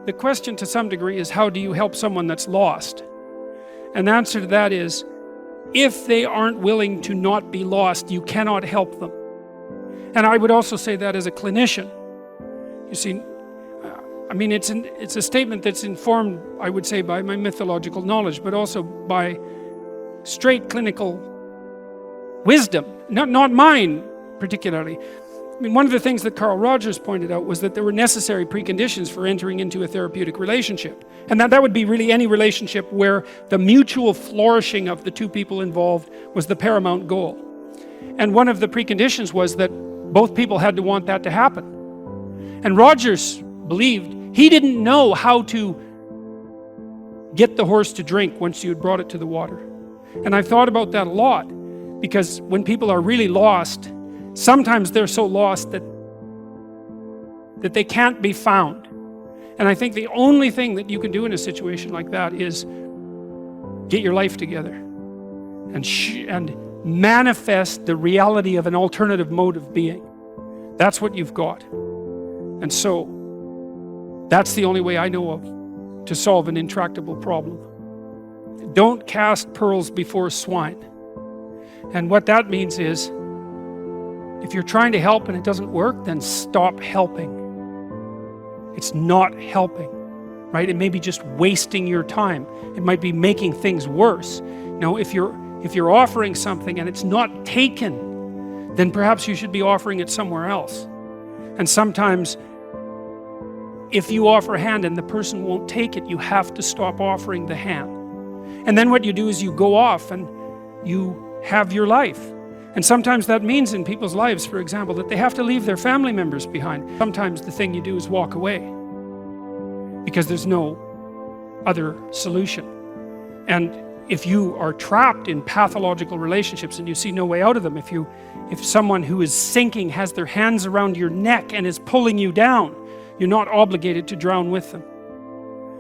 the question to some degree is, how do you help someone that's lost? And the answer to that is, if they aren't willing to not be lost, you cannot help them. And I would also say that as a clinician. You see, I mean, it's a statement that's informed, I would say, by my mythological knowledge, but also by straight clinical wisdom, not mine particularly. I mean, one of the things that Carl Rogers pointed out was that there were necessary preconditions for entering into a therapeutic relationship. And that would be really any relationship where the mutual flourishing of the two people involved was the paramount goal. And one of the preconditions was that both people had to want that to happen. And Rogers believed he didn't know how to get the horse to drink once you had brought it to the water. And I've thought about that a lot, because when people are really lost, sometimes they're so lost that they can't be found. And I think the only thing that you can do in a situation like that is get your life together and manifest the reality of an alternative mode of being. That's what you've got. And so that's the only way I know of to solve an intractable problem. Don't cast pearls before swine. And what that means is, if you're trying to help and it doesn't work, then stop helping. It's not helping, right? It may be just wasting your time. It might be making things worse. Now, if you're offering something and it's not taken, then perhaps you should be offering it somewhere else. And sometimes, if you offer a hand and the person won't take it, you have to stop offering the hand. And then what you do is you go off and you have your life. And sometimes that means in people's lives, for example, that they have to leave their family members behind. Sometimes the thing you do is walk away because there's no other solution. And if you are trapped in pathological relationships and you see no way out of them, if someone who is sinking has their hands around your neck and is pulling you down, you're not obligated to drown with them.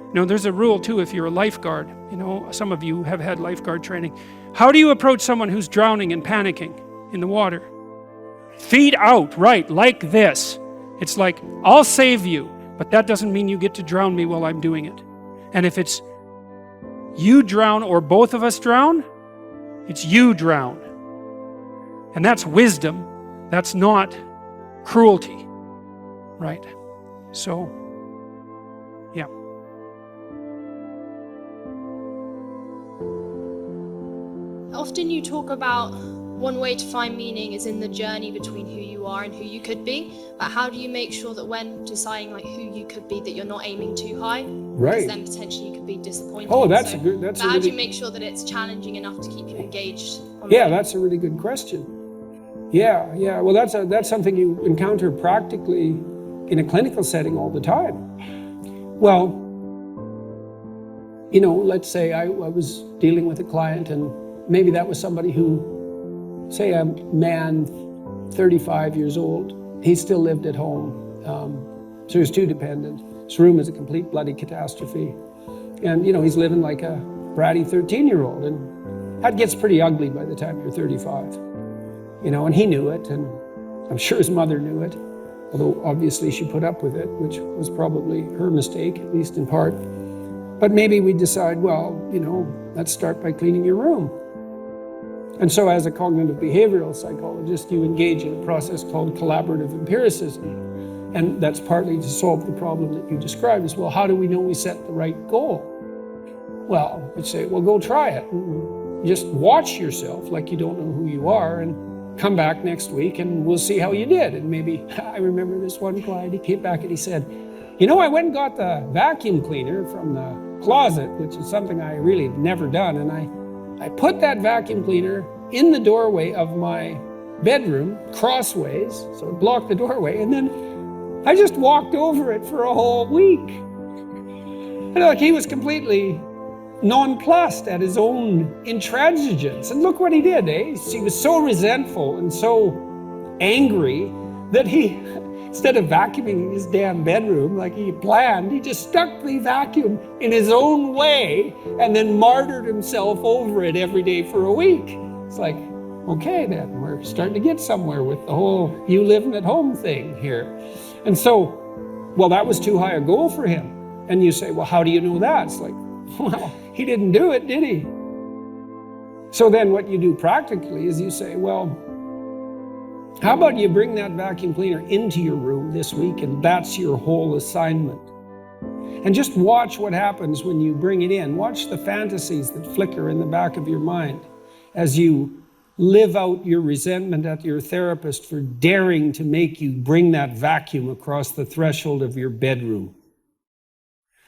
You know, there's a rule too if you're a lifeguard. You know, some of you have had lifeguard training. How do you approach someone who's drowning and panicking in the water? Feet out, right, like this. It's like, I'll save you, but that doesn't mean you get to drown me while I'm doing it. And if it's you drown or both of us drown, it's you drown. And that's wisdom. That's not cruelty, right? So, yeah. Often you talk about one way to find meaning is in the journey between who you are and who you could be. But how do you make sure that when deciding like who you could be, that you're not aiming too high? Right. Because then potentially you could be disappointed. Oh, that's a good. That's how do you make sure that it's challenging enough to keep you engaged? That's a really good question. Yeah. Well, that's something you encounter practically in a clinical setting all the time. Well, you know, let's say I was dealing with a client, and maybe that was somebody who, say a man, 35 years old, he still lived at home. So he was too dependent. His room was a complete bloody catastrophe. And, you know, he's living like a bratty 13-year-old. And that gets pretty ugly by the time you're 35. You know, and he knew it, and I'm sure his mother knew it. Although obviously she put up with it, which was probably her mistake, at least in part. But maybe we decide, well, you know, let's start by cleaning your room. And so as a cognitive behavioral psychologist, you engage in a process called collaborative empiricism. And that's partly to solve the problem that you described as well. How do we know we set the right goal? Well, we'd say, well, go try it. Just watch yourself like you don't know who you are, and come back next week and we'll see how you did. And maybe, I remember this one client, he came back and he said, you know, I went and got the vacuum cleaner from the closet, which is something I really have never done. And I put that vacuum cleaner in the doorway of my bedroom, crossways, so it blocked the doorway. And then I just walked over it for a whole week. And like, he was completely nonplussed at his own intransigence. And look what he did, eh? He was so resentful and so angry that he, instead of vacuuming his damn bedroom like he planned, he just stuck the vacuum in his own way and then martyred himself over it every day for a week. It's like, okay then, we're starting to get somewhere with the whole you living at home thing here. And so, well, that was too high a goal for him. And you say, well, how do you know that? It's like, well, he didn't do it, did he? So then what you do practically is you say, well, how about you bring that vacuum cleaner into your room this week, and that's your whole assignment. And just watch what happens when you bring it in. Watch the fantasies that flicker in the back of your mind as you live out your resentment at your therapist for daring to make you bring that vacuum across the threshold of your bedroom.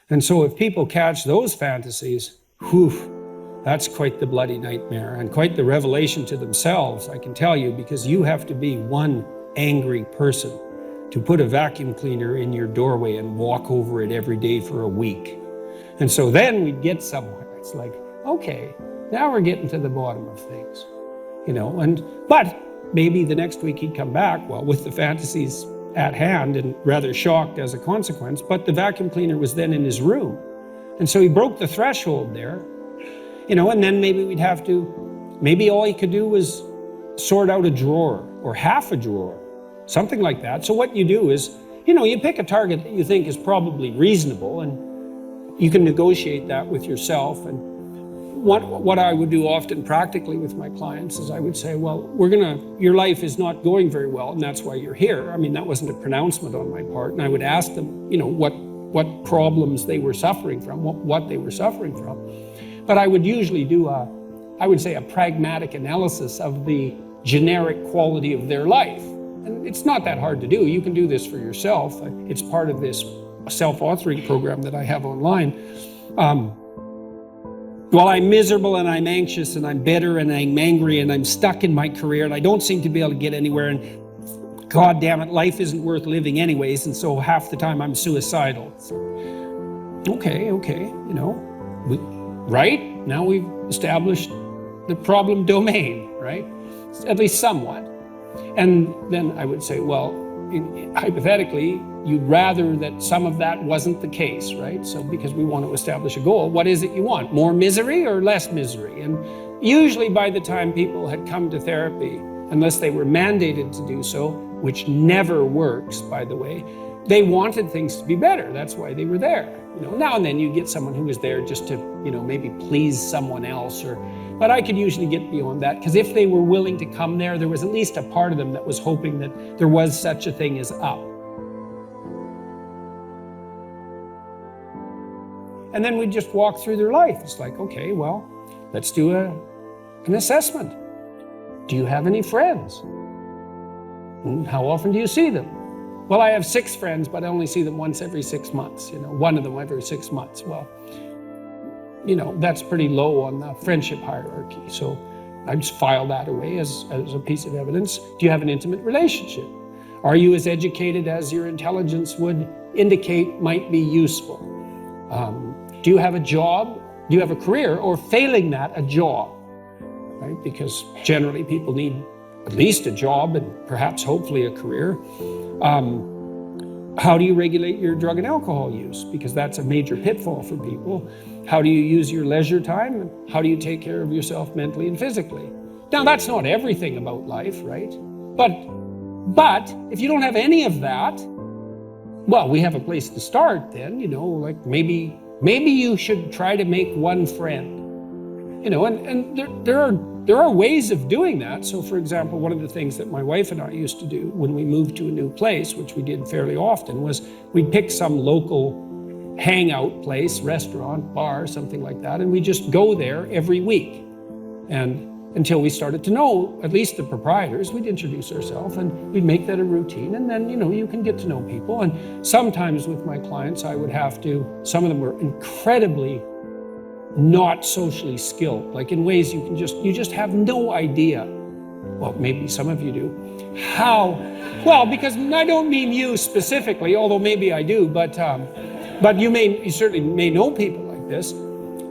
And so if people catch those fantasies, whew, that's quite the bloody nightmare and quite the revelation to themselves, I can tell you, because you have to be one angry person to put a vacuum cleaner in your doorway and walk over it every day for a week. And so then we'd get somewhere. It's like, okay, now we're getting to the bottom of things, but maybe the next week he'd come back, well, with the fantasies at hand and rather shocked as a consequence, but the vacuum cleaner was then in his room. And so he broke the threshold there, and then maybe all he could do was sort out a drawer or half a drawer, something like that. So what you do is, you pick a target that you think is probably reasonable, and you can negotiate that with yourself. And what I would do often practically with my clients is I would say, well, your life is not going very well, and that's why you're here. I mean, that wasn't a pronouncement on my part. And I would ask them, what problems they were suffering from, what they were suffering from. But I would usually do a pragmatic analysis of the generic quality of their life. And it's not that hard to do. You can do this for yourself. It's part of this self-authoring program that I have online. Well, I'm miserable and I'm anxious and I'm bitter and I'm angry and I'm stuck in my career and I don't seem to be able to get anywhere, and God damn it, life isn't worth living anyways, and so half the time I'm suicidal. So, okay, right? Now we've established the problem domain, right? At least somewhat. And then I would say, well, hypothetically, you'd rather that some of that wasn't the case, right? So because we want to establish a goal, what is it you want? More misery or less misery? And usually by the time people had come to therapy, unless they were mandated to do so, which never works, by the way, they wanted things to be better. That's why they were there. Now and then you get someone who was there just to, maybe please someone else, but I could usually get beyond that, because if they were willing to come there was at least a part of them that was hoping that there was such a thing as up. And then we'd just walk through their life. It's like, okay, well, let's do an assessment. Do you have any friends? How often do you see them? Well, I have 6 friends, but I only see them once every 6 months, one of them every 6 months. Well, that's pretty low on the friendship hierarchy. So I just file that away as a piece of evidence. Do you have an intimate relationship? Are you as educated as your intelligence would indicate might be useful? Do you have a job? Do you have a career? Or failing that, a job, right? Because generally people need at least a job and perhaps hopefully a career. How do you regulate your drug and alcohol use? Because that's a major pitfall for people. How do you use your leisure time? And how do you take care of yourself mentally and physically? Now, that's not everything about life, right? But if you don't have any of that, well, we have a place to start then, like maybe you should try to make one friend, and there are ways of doing that. So for example, one of the things that my wife and I used to do when we moved to a new place, which we did fairly often, was we'd pick some local hangout place, restaurant, bar, something like that, and we just go there every week. And until we started to know at least the proprietors, we'd introduce ourselves and we'd make that a routine, and then you can get to know people. And sometimes with my clients I would have to, some of them were incredibly not socially skilled, like in ways you just have no idea, well, maybe some of you do, how, well, because I don't mean you specifically, although maybe I do, but you certainly may know people like this.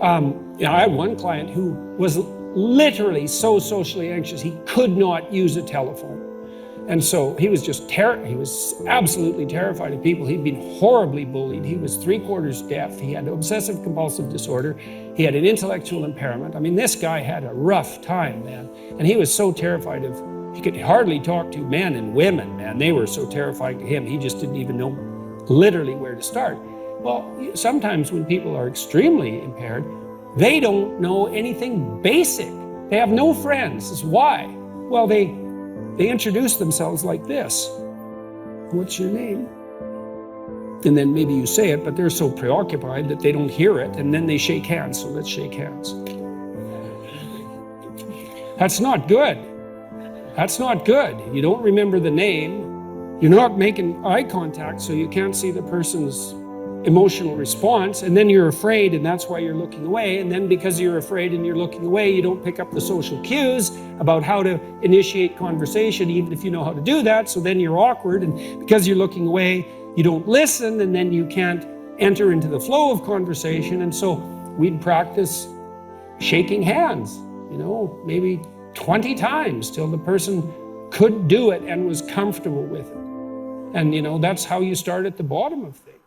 I had one client who was literally so socially anxious he could not use a telephone. And so he was he was absolutely terrified of people. He'd been horribly bullied. He was 3/4 deaf. He had obsessive compulsive disorder. He had an intellectual impairment. I mean, this guy had a rough time, man. And he was so terrified he could hardly talk to men and women, man. They were so terrifying to him. He just didn't even know literally where to start. Well, sometimes when people are extremely impaired, they don't know anything basic. They have no friends. Why? Well, they introduce themselves like this. What's your name? And then maybe you say it, but they're so preoccupied that they don't hear it, and then they shake hands. So let's shake hands. That's not good. That's not good. You don't remember the name. You're not making eye contact, so you can't see the person's emotional response, and then you're afraid, and that's why you're looking away. And then because you're afraid and you're looking away, you don't pick up the social cues about how to initiate conversation, even if you know how to do that. So then you're awkward, and because you're looking away, you don't listen, and then you can't enter into the flow of conversation. And so we'd practice shaking hands, maybe 20 times till the person could do it and was comfortable with it. And that's how you start at the bottom of things.